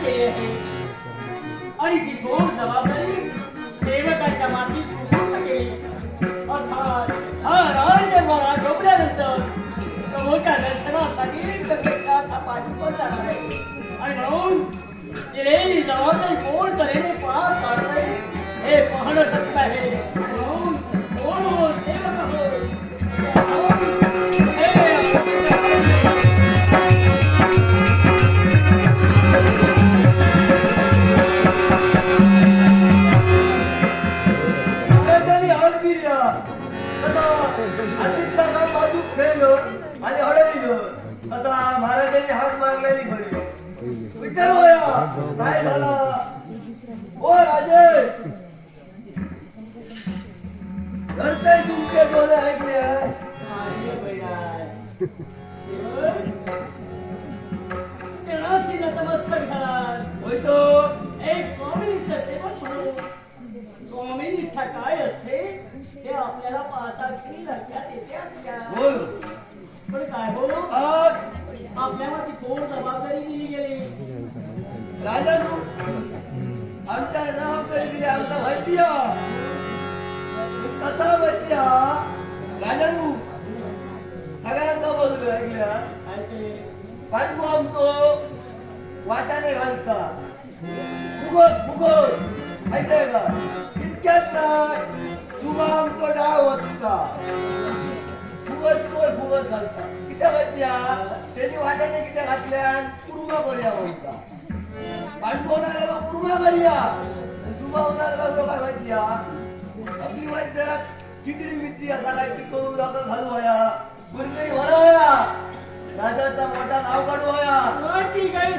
केली आहे आणि ती थोर जबाबदारी सेवकाच्या माती सुपूर्द केली. अर्थात हा राज्यभरात डोबल्यानंतर प्रभूच्या दर्शनासाठी प्रत्यक्षात हा पाठीवर जाणार आहे आणि म्हणून दिलेली जबाबदारी कोण तऱ्हेने पार पाडते हे पाहणं शक्य आहे. म्हणून कोण सेवक आहोत आणि हळदीलं आता महाराजांनी हाक मारलेली घरी विचारूया काय झालं. ओ राजे घरचे तुमचे डोळे ऐकले एक स्वामीनिष्ठ सेवक म्हणून स्वामीनिष्ठा काय असते हे आपल्याला पाहता लक्षात येते. पण काय हो आपल्याला ती थोड जबाबदारी दिली गेली. राजानू आमच्या जबाबदारी दिली आमचा माहिती कसा माहिती राजानू सगळ्यांचा बोलतो ऐकल्या पाठवू आमचो वाटाने घालता फुगत फुगत ऐकलंय का इतक्यात नाही तुझा आमचो डाळ होता फुगत घालता किती माहिती त्याची वाट्याने किती घातल्या कुरुमा करूया म्हणता पाठवणाऱ्याला कुरुमा करूया तुझा होणाऱ्याला काय माहिती आपली वाईट जरा खिचडी मित्री असा काय पिकवून जाता घालू वया कुणीतरी म्हणाया राजाचा मोठा नाव काढू वया ठीक आहे